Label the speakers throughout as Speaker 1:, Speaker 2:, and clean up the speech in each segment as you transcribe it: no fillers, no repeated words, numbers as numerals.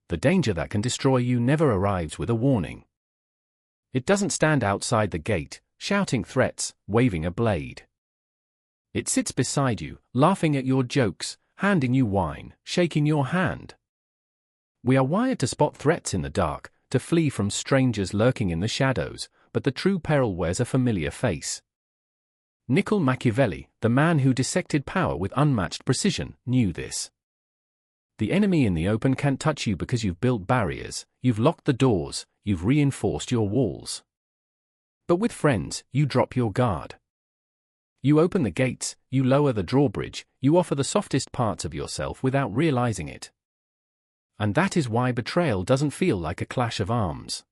Speaker 1: The danger that can destroy you never arrives with a warning. It doesn't stand outside the gate, shouting threats, waving a blade. It sits beside you, laughing at your jokes, handing you wine, shaking your hand. We are wired to spot threats in the dark, to flee from strangers lurking in the shadows, but the true peril wears a familiar face. Niccolo Machiavelli, the man who dissected power with unmatched precision, knew this. The enemy in the open can't touch you because you've built barriers, you've locked the doors, you've reinforced your walls. But with friends, you drop your guard. You open the gates, you lower the drawbridge, you offer the softest parts of yourself without realizing it. And that is why betrayal doesn't feel like a clash of arms.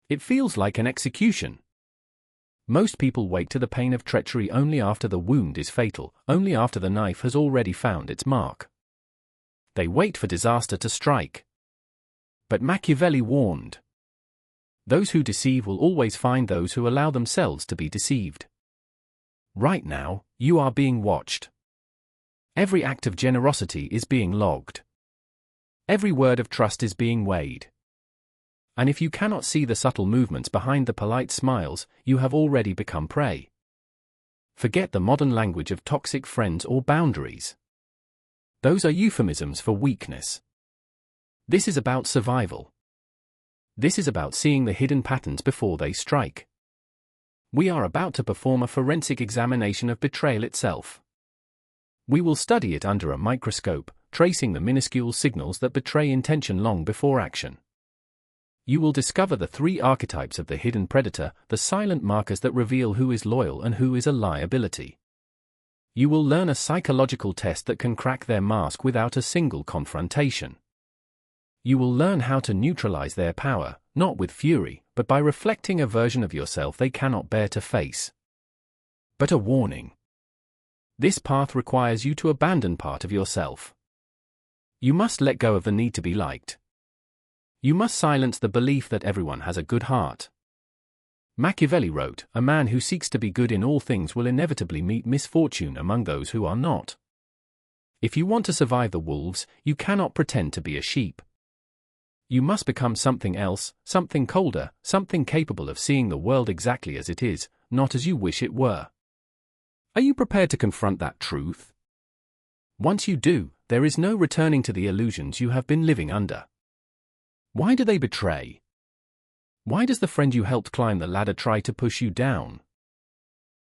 Speaker 1: It feels like an execution. Most people wake to the pain of treachery only after the wound is fatal, only after the knife has already found its mark. They wait for disaster to strike. But Machiavelli warned. Those who deceive will always find those who allow themselves to be deceived. Right now, you are being watched. Every act of generosity is being logged. Every word of trust is being weighed. And if you cannot see the subtle movements behind the polite smiles, you have already become prey. Forget the modern language of toxic friends or boundaries. Those are euphemisms for weakness. This is about survival. This is about seeing the hidden patterns before they strike. We are about to perform a forensic examination of betrayal itself. We will study it under a microscope, tracing the minuscule signals that betray intention long before action. You will discover the three archetypes of the hidden predator, the silent markers that reveal who is loyal and who is a liability. You will learn a psychological test that can crack their mask without a single confrontation. You will learn how to neutralize their power, not with fury, but by reflecting a version of yourself they cannot bear to face. But a warning. This path requires you to abandon part of yourself. You must let go of the need to be liked. You must silence the belief that everyone has a good heart. Machiavelli wrote, "A man who seeks to be good in all things will inevitably meet misfortune among those who are not." If you want to survive the wolves, you cannot pretend to be a sheep. You must become something else, something colder, something capable of seeing the world exactly as it is, not as you wish it were. Are you prepared to confront that truth? Once you do, there is no returning to the illusions you have been living under. Why do they betray? Why does the friend you helped climb the ladder try to push you down?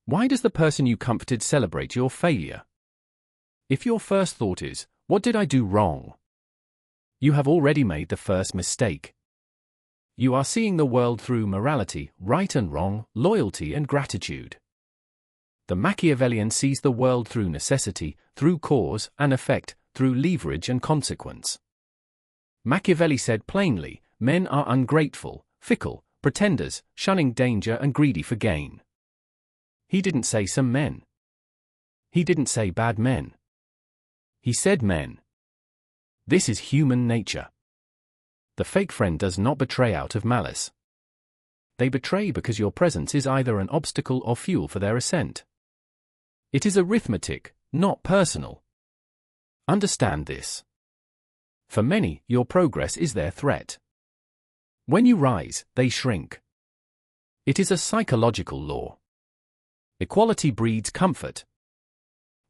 Speaker 1: Why does the person you comforted celebrate your failure? If your first thought is, "What did I do wrong?" you have already made the first mistake. You are seeing the world through morality, right and wrong, loyalty and gratitude. The Machiavellian sees the world through necessity, through cause and effect, through leverage and consequence. Machiavelli said plainly, men are ungrateful, fickle, pretenders, shunning danger and greedy for gain. He didn't say some men. He didn't say bad men. He said men. This is human nature. The fake friend does not betray out of malice. They betray because your presence is either an obstacle or fuel for their ascent. It is arithmetic, not personal. Understand this. For many, your progress is their threat. When you rise, they shrink. It is a psychological law. Equality breeds comfort.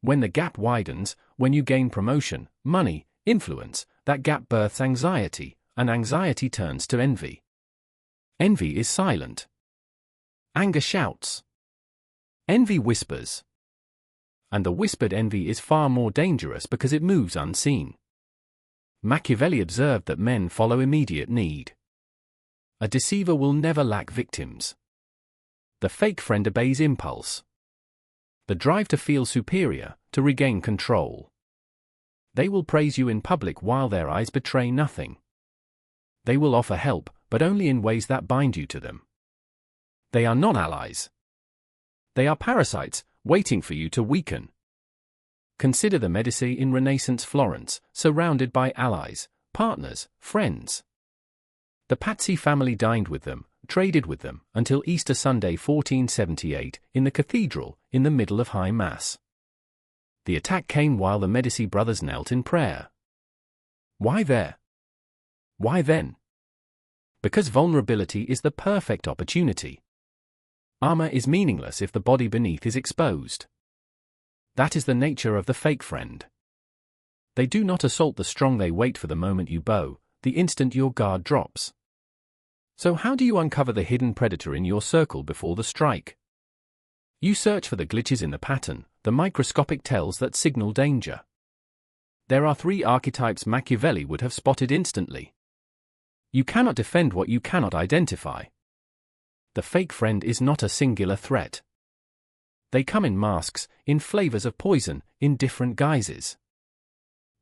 Speaker 1: When the gap widens, when you gain promotion, money, influence, that gap births anxiety, and anxiety turns to envy. Envy is silent. Anger shouts. Envy whispers. And the whispered envy is far more dangerous because it moves unseen. Machiavelli observed that men follow immediate need. A deceiver will never lack victims. The fake friend obeys impulse. The drive to feel superior, to regain control. They will praise you in public while their eyes betray nothing. They will offer help, but only in ways that bind you to them. They are not allies. They are parasites, waiting for you to weaken. Consider the Medici in Renaissance Florence, surrounded by allies, partners, friends. The Pazzi family dined with them, traded with them, until Easter Sunday 1478, in the cathedral, in the middle of High Mass. The attack came while the Medici brothers knelt in prayer. Why there? Why then? Because vulnerability is the perfect opportunity. Armor is meaningless if the body beneath is exposed. That is the nature of the fake friend. They do not assault the strong, they wait for the moment you bow, the instant your guard drops. So how do you uncover the hidden predator in your circle before the strike? You search for the glitches in the pattern, the microscopic tells that signal danger. There are 3 archetypes Machiavelli would have spotted instantly. You cannot defend what you cannot identify. The fake friend is not a singular threat. They come in masks, in flavors of poison, in different guises.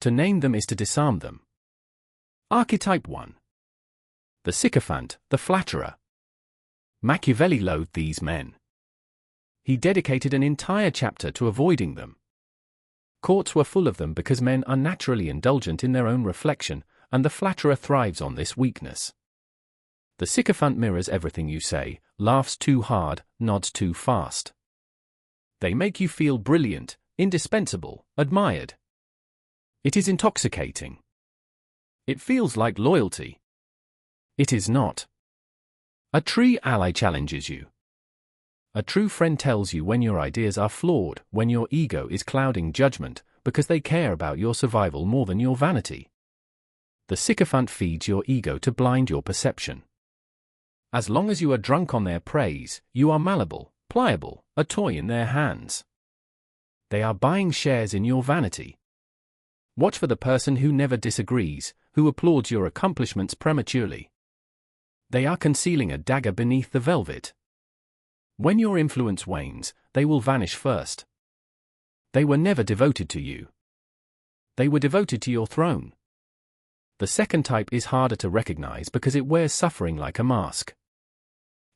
Speaker 1: To name them is to disarm them. Archetype 1. The sycophant, the flatterer. Machiavelli loathed these men. He dedicated an entire chapter to avoiding them. Courts were full of them because men are naturally indulgent in their own reflection, and the flatterer thrives on this weakness. The sycophant mirrors everything you say, laughs too hard, nods too fast. They make you feel brilliant, indispensable, admired. It is intoxicating. It feels like loyalty. It is not. A true ally challenges you. A true friend tells you when your ideas are flawed, when your ego is clouding judgment, because they care about your survival more than your vanity. The sycophant feeds your ego to blind your perception. As long as you are drunk on their praise, you are malleable, pliable, a toy in their hands. They are buying shares in your vanity. Watch for the person who never disagrees, who applauds your accomplishments prematurely. They are concealing a dagger beneath the velvet. When your influence wanes, they will vanish first. They were never devoted to you. They were devoted to your throne. The second type is harder to recognize because it wears suffering like a mask.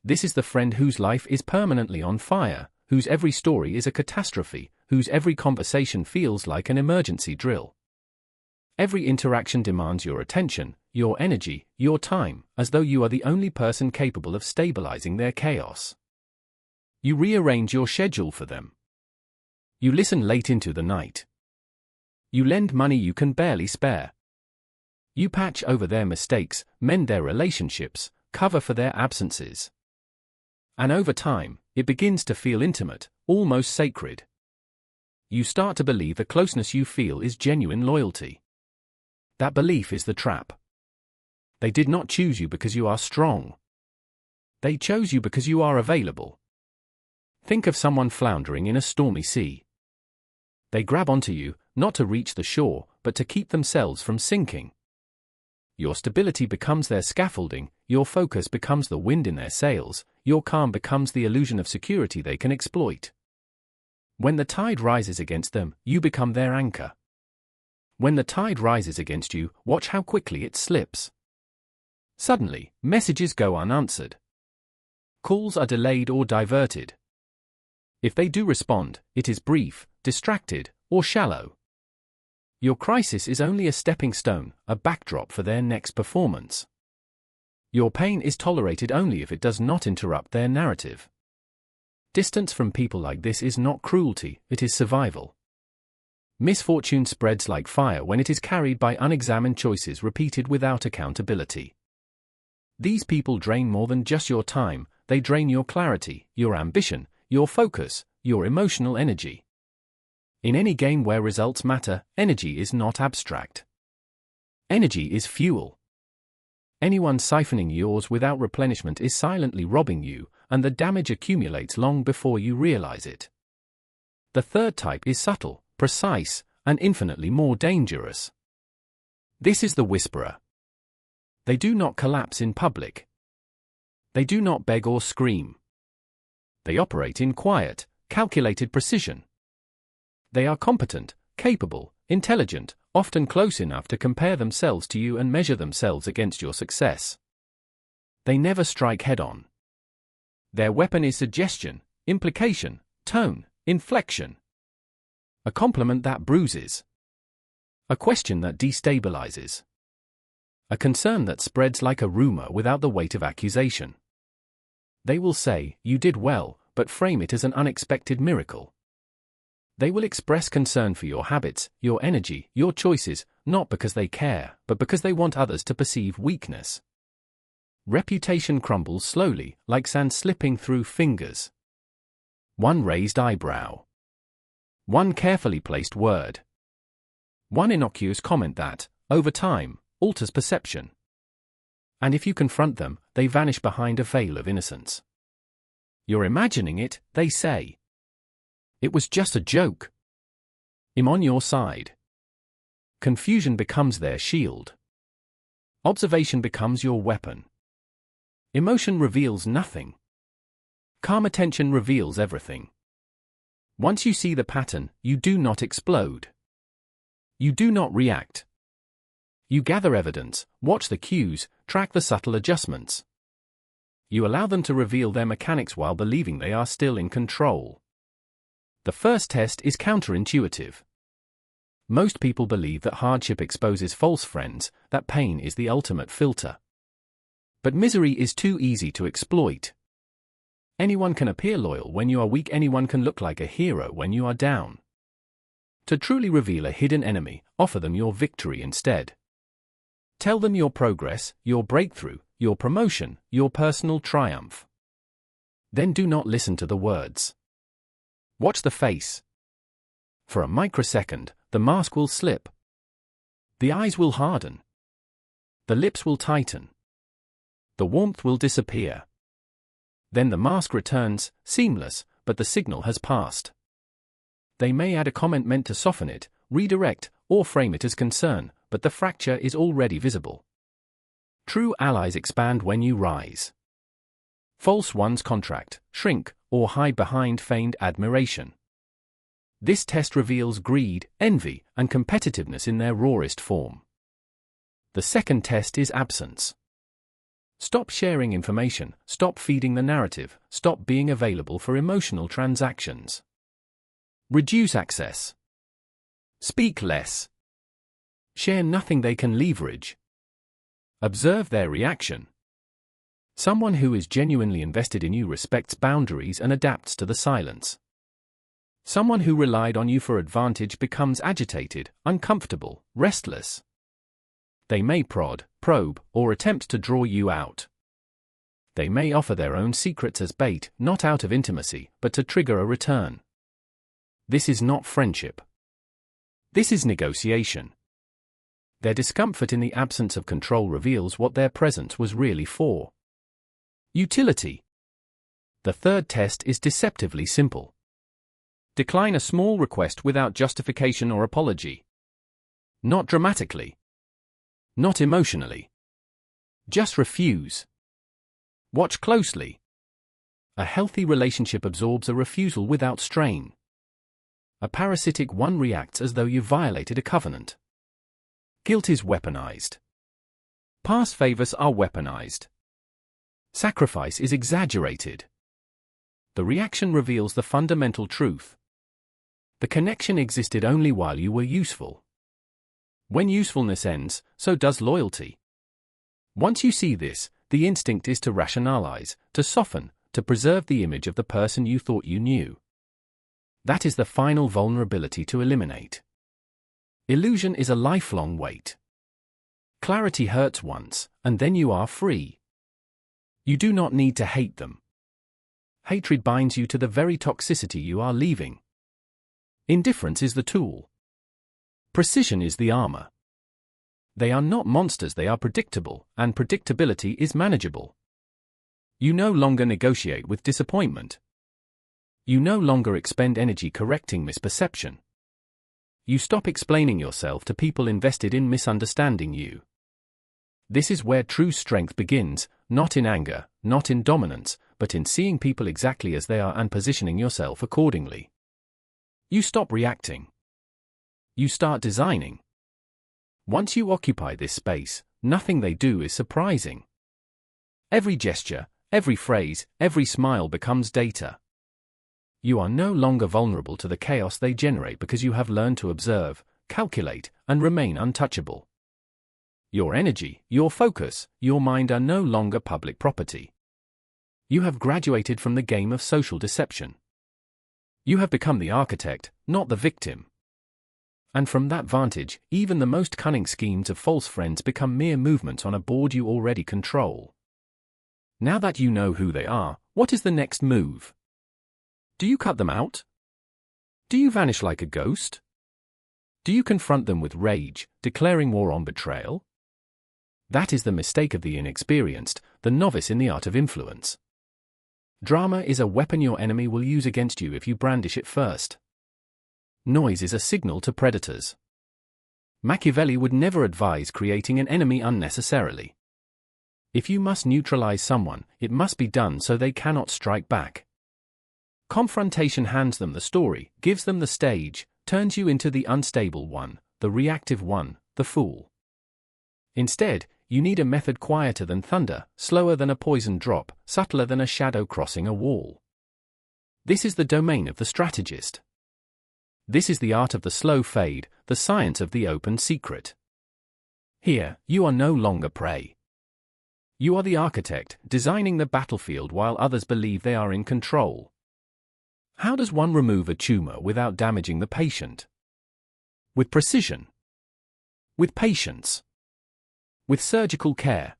Speaker 1: This is the friend whose life is permanently on fire, whose every story is a catastrophe, whose every conversation feels like an emergency drill. Every interaction demands your attention, your energy, your time, as though you are the only person capable of stabilizing their chaos. You rearrange your schedule for them. You listen late into the night. You lend money you can barely spare. You patch over their mistakes, mend their relationships, cover for their absences. And over time, it begins to feel intimate, almost sacred. You start to believe the closeness you feel is genuine loyalty. That belief is the trap. They did not choose you because you are strong. They chose you because you are available. Think of someone floundering in a stormy sea. They grab onto you, not to reach the shore, but to keep themselves from sinking. Your stability becomes their scaffolding, your focus becomes the wind in their sails, your calm becomes the illusion of security they can exploit. When the tide rises against them, you become their anchor. When the tide rises against you, watch how quickly it slips. Suddenly, messages go unanswered. Calls are delayed or diverted. If they do respond, it is brief, distracted, or shallow. Your crisis is only a stepping stone, a backdrop for their next performance. Your pain is tolerated only if it does not interrupt their narrative. Distance from people like this is not cruelty, it is survival. Misfortune spreads like fire when it is carried by unexamined choices repeated without accountability. These people drain more than just your time, they drain your clarity, your ambition, your focus, your emotional energy. In any game where results matter, energy is not abstract. Energy is fuel. Anyone siphoning yours without replenishment is silently robbing you, and the damage accumulates long before you realize it. The third type is subtle, precise, and infinitely more dangerous. This is the whisperer. They do not collapse in public. They do not beg or scream. They operate in quiet, calculated precision. They are competent, capable, intelligent, often close enough to compare themselves to you and measure themselves against your success. They never strike head-on. Their weapon is suggestion, implication, tone, inflection. A compliment that bruises. A question that destabilizes. A concern that spreads like a rumor without the weight of accusation. They will say, "You did well," but frame it as an unexpected miracle. They will express concern for your habits, your energy, your choices, not because they care, but because they want others to perceive weakness. Reputation crumbles slowly, like sand slipping through fingers. One raised eyebrow. One carefully placed word. One innocuous comment that, over time, alters perception. And if you confront them, they vanish behind a veil of innocence. You're imagining it, they say. It was just a joke. I'm on your side. Confusion becomes their shield. Observation becomes your weapon. Emotion reveals nothing. Calm attention reveals everything. Once you see the pattern, you do not explode. You do not react. You gather evidence, watch the cues, track the subtle adjustments. You allow them to reveal their mechanics while believing they are still in control. The first test is counterintuitive. Most people believe that hardship exposes false friends, that pain is the ultimate filter. But misery is too easy to exploit. Anyone can appear loyal when you are weak, anyone can look like a hero when you are down. To truly reveal a hidden enemy, offer them your victory instead. Tell them your progress, your breakthrough, your promotion, your personal triumph. Then do not listen to the words. Watch the face. For a microsecond, the mask will slip. The eyes will harden. The lips will tighten. The warmth will disappear. Then the mask returns, seamless, but the signal has passed. They may add a comment meant to soften it, redirect, or frame it as concern, but the fracture is already visible. True allies expand when you rise. False ones contract, shrink, or hide behind feigned admiration. This test reveals greed, envy, and competitiveness in their rawest form. The second test is absence. Stop sharing information, stop feeding the narrative, stop being available for emotional transactions. Reduce access. Speak less. Share nothing they can leverage. Observe their reaction. Someone who is genuinely invested in you respects boundaries and adapts to the silence. Someone who relied on you for advantage becomes agitated, uncomfortable, restless. They may prod, probe, or attempt to draw you out. They may offer their own secrets as bait, not out of intimacy, but to trigger a return. This is not friendship. This is negotiation. Their discomfort in the absence of control reveals what their presence was really for. Utility. The third test is deceptively simple. Decline a small request without justification or apology. Not dramatically. Not emotionally. Just refuse. Watch closely. A healthy relationship absorbs a refusal without strain. A parasitic one reacts as though you violated a covenant. Guilt is weaponized. Past favors are weaponized. Sacrifice is exaggerated. The reaction reveals the fundamental truth. The connection existed only while you were useful. When usefulness ends, so does loyalty. Once you see this, the instinct is to rationalize, to soften, to preserve the image of the person you thought you knew. That is the final vulnerability to eliminate. Illusion is a lifelong wait. Clarity hurts once, and then you are free. You do not need to hate them. Hatred binds you to the very toxicity you are leaving. Indifference is the tool. Precision is the armor. They are not monsters, they are predictable, and predictability is manageable. You no longer negotiate with disappointment. You no longer expend energy correcting misperception. You stop explaining yourself to people invested in misunderstanding you. This is where true strength begins, not in anger, not in dominance, but in seeing people exactly as they are and positioning yourself accordingly. You stop reacting. You start designing. Once you occupy this space, nothing they do is surprising. Every gesture, every phrase, every smile becomes data. You are no longer vulnerable to the chaos they generate because you have learned to observe, calculate, and remain untouchable. Your energy, your focus, your mind are no longer public property. You have graduated from the game of social deception. You have become the architect, not the victim. And from that vantage, even the most cunning schemes of false friends become mere movements on a board you already control. Now that you know who they are, what is the next move? Do you cut them out? Do you vanish like a ghost? Do you confront them with rage, declaring war on betrayal? That is the mistake of the inexperienced, the novice in the art of influence. Drama is a weapon your enemy will use against you if you brandish it first. Noise is a signal to predators. Machiavelli would never advise creating an enemy unnecessarily. If you must neutralize someone, it must be done so they cannot strike back. Confrontation hands them the story, gives them the stage, turns you into the unstable one, the reactive one, the fool. Instead, you need a method quieter than thunder, slower than a poison drop, subtler than a shadow crossing a wall. This is the domain of the strategist. This is the art of the slow fade, the science of the open secret. Here, you are no longer prey. You are the architect, designing the battlefield while others believe they are in control. How does one remove a tumor without damaging the patient? With precision. With patience. With surgical care.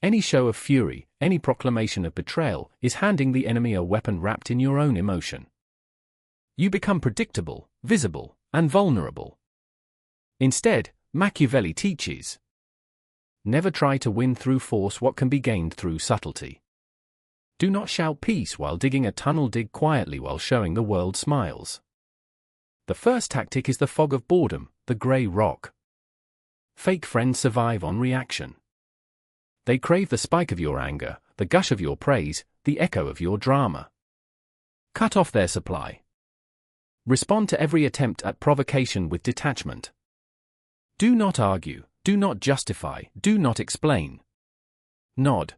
Speaker 1: Any show of fury, any proclamation of betrayal, is handing the enemy a weapon wrapped in your own emotion. You become predictable, visible, and vulnerable. Instead, Machiavelli teaches: never try to win through force what can be gained through subtlety. Do not shout peace while digging a tunnel, dig quietly while showing the world smiles. The first tactic is the fog of boredom, the grey rock. Fake friends survive on reaction. They crave the spike of your anger, the gush of your praise, the echo of your drama. Cut off their supply. Respond to every attempt at provocation with detachment. Do not argue, do not justify, do not explain. Nod.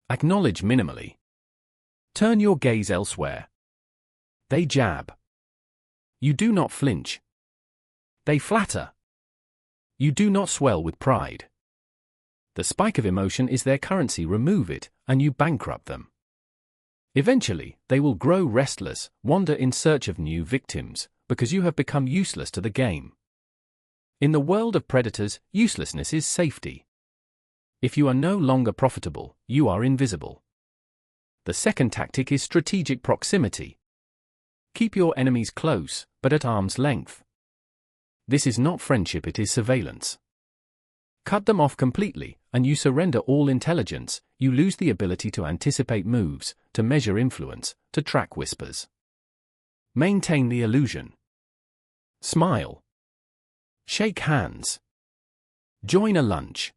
Speaker 1: Acknowledge minimally. Turn your gaze elsewhere. They jab. You do not flinch. They flatter. You do not swell with pride. The spike of emotion is their currency. Remove it, and you bankrupt them. Eventually, they will grow restless, wander in search of new victims, because you have become useless to the game. In the world of predators, uselessness is safety. If you are no longer profitable, you are invisible. The second tactic is strategic proximity. Keep your enemies close, but at arm's length. This is not friendship, it is surveillance. Cut them off completely, and you surrender all intelligence. You lose the ability to anticipate moves, to measure influence, to track whispers. Maintain the illusion. Smile. Shake hands. Join a lunch.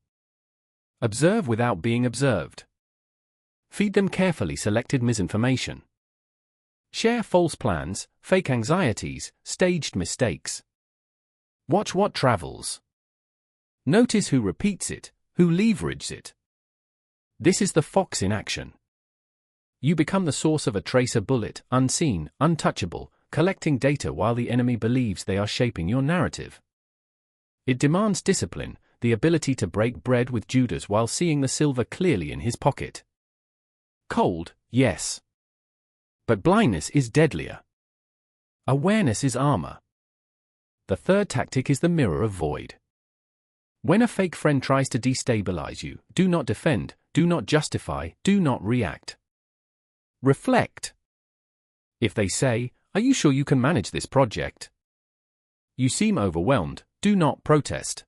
Speaker 1: Observe without being observed. Feed them carefully selected misinformation. Share false plans, fake anxieties, staged mistakes. Watch what travels. Notice who repeats it, who leverages it. This is the fox in action. You become the source of a tracer bullet, unseen, untouchable, collecting data while the enemy believes they are shaping your narrative. It demands discipline, the ability to break bread with Judas while seeing the silver clearly in his pocket. Cold, yes. But blindness is deadlier. Awareness is armor. The third tactic is the mirror of void. When a fake friend tries to destabilize you, do not defend, do not justify, do not react. Reflect. If they say, "Are you sure you can manage this project?" You seem overwhelmed, do not protest.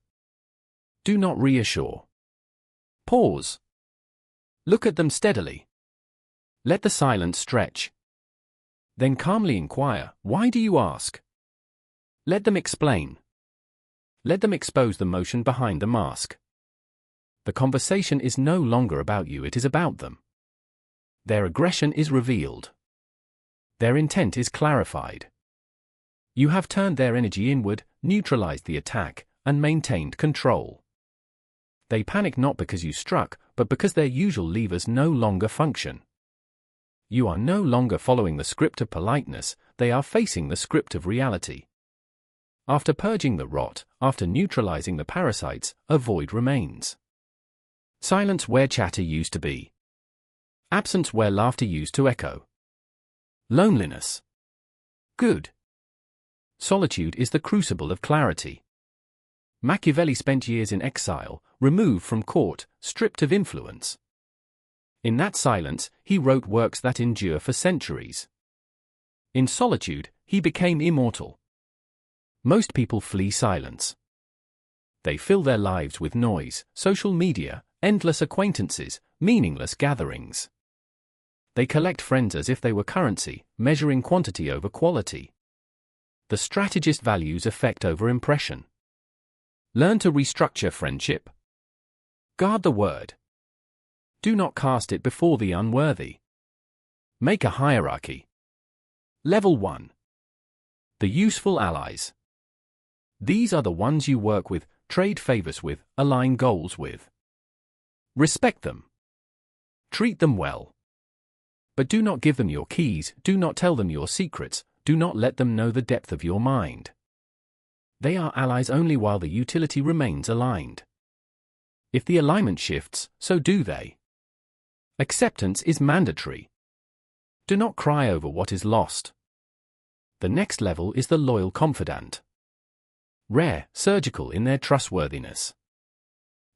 Speaker 1: Do not reassure. Pause. Look at them steadily. Let the silence stretch. Then calmly inquire, "Why do you ask?" Let them explain. Let them expose the motion behind the mask. The conversation is no longer about you, it is about them. Their aggression is revealed. Their intent is clarified. You have turned their energy inward, neutralized the attack, and maintained control. They panic not because you struck, but because their usual levers no longer function. You are no longer following the script of politeness, they are facing the script of reality. After purging the rot, after neutralizing the parasites, a void remains. Silence where chatter used to be. Absence where laughter used to echo. Loneliness. Good. Solitude is the crucible of clarity. Machiavelli spent years in exile, removed from court, stripped of influence. In that silence, he wrote works that endure for centuries. In solitude, he became immortal. Most people flee silence. They fill their lives with noise, social media, endless acquaintances, meaningless gatherings. They collect friends as if they were currency, measuring quantity over quality. The strategist values effect over impression. Learn to restructure friendship. Guard the word. Do not cast it before the unworthy. Make a hierarchy. Level 1. The useful allies. These are the ones you work with, trade favors with, align goals with. Respect them. Treat them well. But do not give them your keys, do not tell them your secrets, do not let them know the depth of your mind. They are allies only while the utility remains aligned. If the alignment shifts, so do they. Acceptance is mandatory. Do not cry over what is lost. The next level is the loyal confidant. Rare, surgical in their trustworthiness.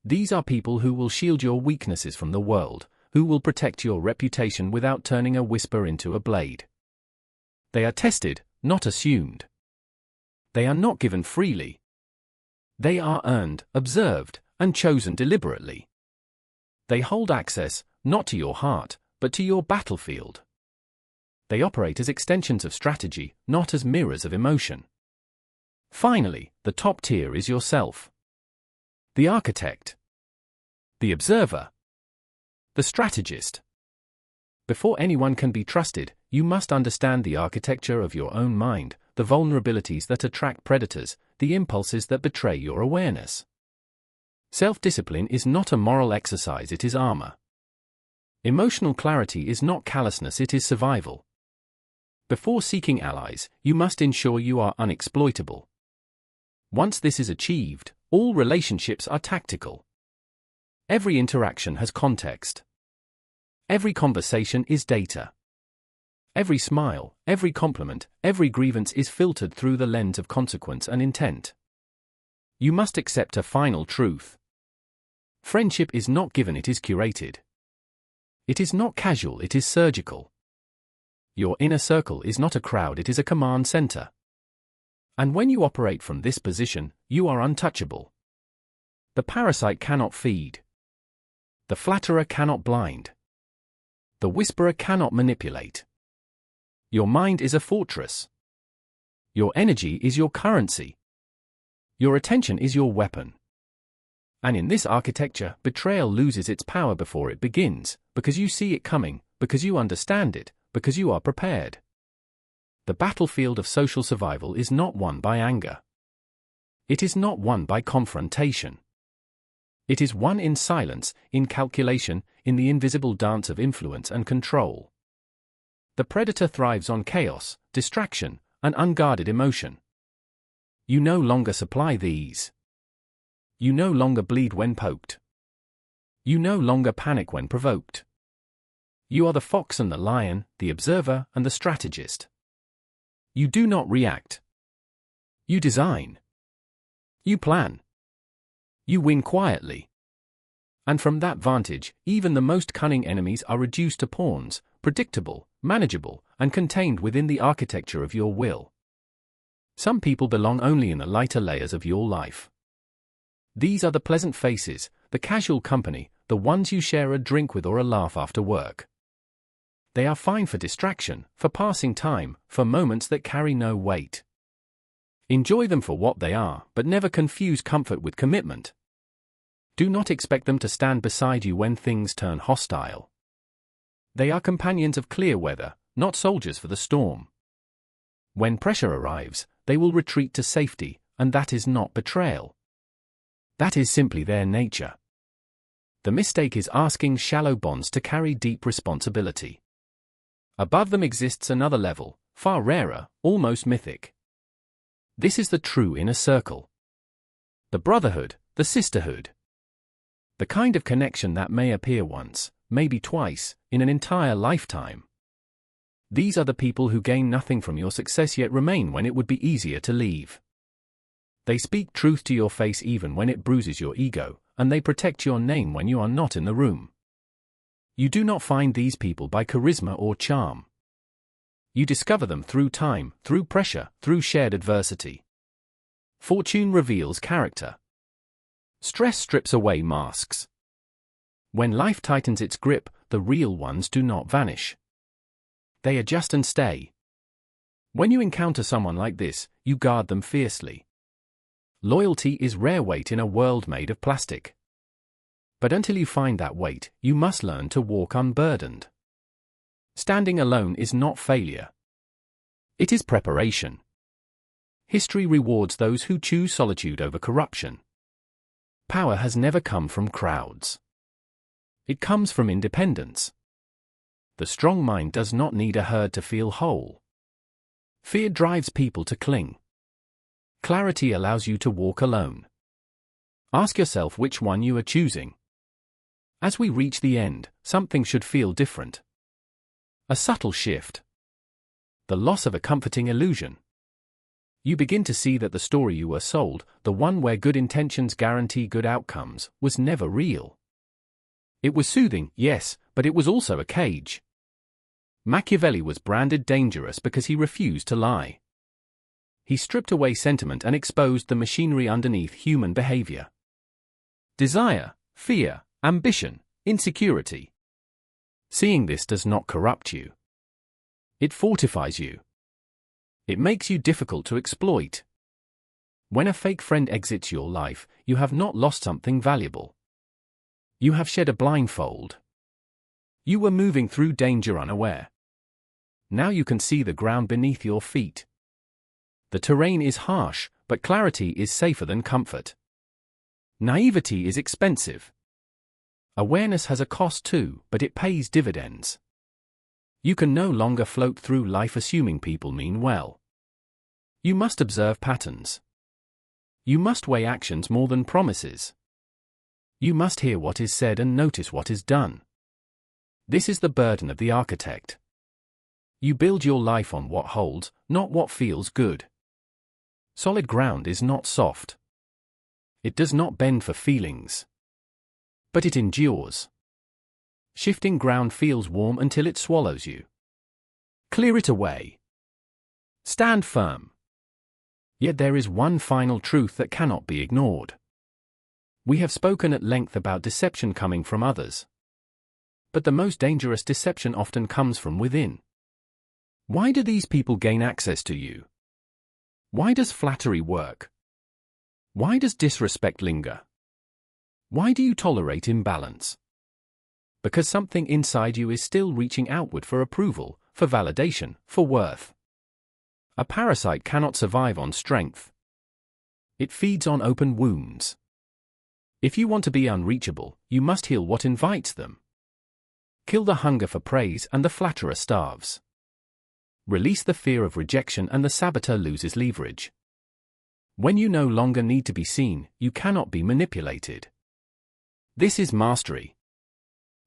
Speaker 1: These are people who will shield your weaknesses from the world, who will protect your reputation without turning a whisper into a blade. They are tested, not assumed. They are not given freely. They are earned, observed, and chosen deliberately. They hold access, not to your heart, but to your battlefield. They operate as extensions of strategy, not as mirrors of emotion. Finally, the top tier is yourself. The architect. The observer. The strategist. Before anyone can be trusted, you must understand the architecture of your own mind, the vulnerabilities that attract predators, the impulses that betray your awareness. Self-discipline is not a moral exercise, it is armor. Emotional clarity is not callousness, it is survival. Before seeking allies, you must ensure you are unexploitable. Once this is achieved, all relationships are tactical. Every interaction has context. Every conversation is data. Every smile, every compliment, every grievance is filtered through the lens of consequence and intent. You must accept a final truth. Friendship is not given, it is curated. It is not casual, it is surgical. Your inner circle is not a crowd, it is a command center. And when you operate from this position, you are untouchable. The parasite cannot feed. The flatterer cannot blind. The whisperer cannot manipulate. Your mind is a fortress. Your energy is your currency. Your attention is your weapon. And in this architecture, betrayal loses its power before it begins, because you see it coming, because you understand it, because you are prepared. The battlefield of social survival is not won by anger. It is not won by confrontation. It is won in silence, in calculation, in the invisible dance of influence and control. The predator thrives on chaos, distraction, and unguarded emotion. You no longer supply these. You no longer bleed when poked. You no longer panic when provoked. You are the fox and the lion, the observer and the strategist. You do not react. You design. You plan. You win quietly. And from that vantage, even the most cunning enemies are reduced to pawns, predictable, manageable, and contained within the architecture of your will. Some people belong only in the lighter layers of your life. These are the pleasant faces, the casual company, the ones you share a drink with or a laugh after work. They are fine for distraction, for passing time, for moments that carry no weight. Enjoy them for what they are, but never confuse comfort with commitment. Do not expect them to stand beside you when things turn hostile. They are companions of clear weather, not soldiers for the storm. When pressure arrives, they will retreat to safety, and that is not betrayal. That is simply their nature. The mistake is asking shallow bonds to carry deep responsibility. Above them exists another level, far rarer, almost mythic. This is the true inner circle. The brotherhood, the sisterhood. The kind of connection that may appear once, maybe twice, in an entire lifetime. These are the people who gain nothing from your success yet remain when it would be easier to leave. They speak truth to your face even when it bruises your ego, and they protect your name when you are not in the room. You do not find these people by charisma or charm. You discover them through time, through pressure, through shared adversity. Fortune reveals character. Stress strips away masks. When life tightens its grip, the real ones do not vanish. They adjust and stay. When you encounter someone like this, you guard them fiercely. Loyalty is rare weight in a world made of plastic. But until you find that weight, you must learn to walk unburdened. Standing alone is not failure. It is preparation. History rewards those who choose solitude over corruption. Power has never come from crowds. It comes from independence. The strong mind does not need a herd to feel whole. Fear drives people to cling. Clarity allows you to walk alone. Ask yourself which one you are choosing. As we reach the end, something should feel different. A subtle shift. The loss of a comforting illusion. You begin to see that the story you were sold, the one where good intentions guarantee good outcomes, was never real. It was soothing, yes, but it was also a cage. Machiavelli was branded dangerous because he refused to lie. He stripped away sentiment and exposed the machinery underneath human behavior. Desire, fear, ambition, insecurity. Seeing this does not corrupt you. It fortifies you. It makes you difficult to exploit. When a fake friend exits your life, you have not lost something valuable. You have shed a blindfold. You were moving through danger unaware. Now you can see the ground beneath your feet. The terrain is harsh, but clarity is safer than comfort. Naivety is expensive. Awareness has a cost too, but it pays dividends. You can no longer float through life assuming people mean well. You must observe patterns. You must weigh actions more than promises. You must hear what is said and notice what is done. This is the burden of the architect. You build your life on what holds, not what feels good. Solid ground is not soft. It does not bend for feelings. But it endures. Shifting ground feels warm until it swallows you. Clear it away. Stand firm. Yet there is one final truth that cannot be ignored. We have spoken at length about deception coming from others. But the most dangerous deception often comes from within. Why do these people gain access to you? Why does flattery work? Why does disrespect linger? Why do you tolerate imbalance? Because something inside you is still reaching outward for approval, for validation, for worth. A parasite cannot survive on strength. It feeds on open wounds. If you want to be unreachable, you must heal what invites them. Kill the hunger for praise and the flatterer starves. Release the fear of rejection and the saboteur loses leverage. When you no longer need to be seen, you cannot be manipulated. This is mastery.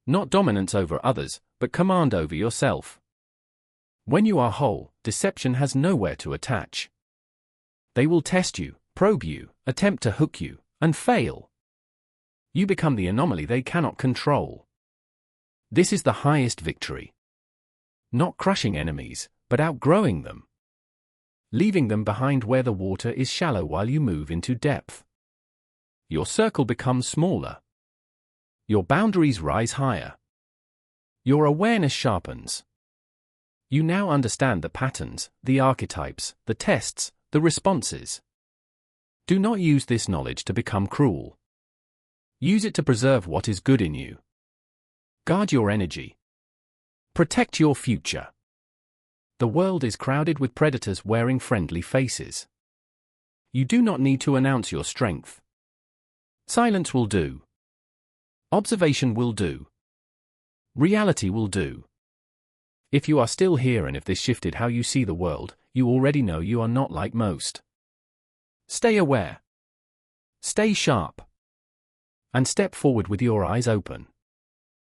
Speaker 1: Not dominance over others, but command over yourself. When you are whole, deception has nowhere to attach. They will test you, probe you, attempt to hook you, and fail. You become the anomaly they cannot control. This is the highest victory. Not crushing enemies, but outgrowing them. Leaving them behind where the water is shallow while you move into depth. Your circle becomes smaller. Your boundaries rise higher. Your awareness sharpens. You now understand the patterns, the archetypes, the tests, the responses. Do not use this knowledge to become cruel. Use it to preserve what is good in you. Guard your energy. Protect your future. The world is crowded with predators wearing friendly faces. You do not need to announce your strength. Silence will do. Observation will do. Reality will do. If you are still here and if this shifted how you see the world, you already know you are not like most. Stay aware. Stay sharp. And step forward with your eyes open.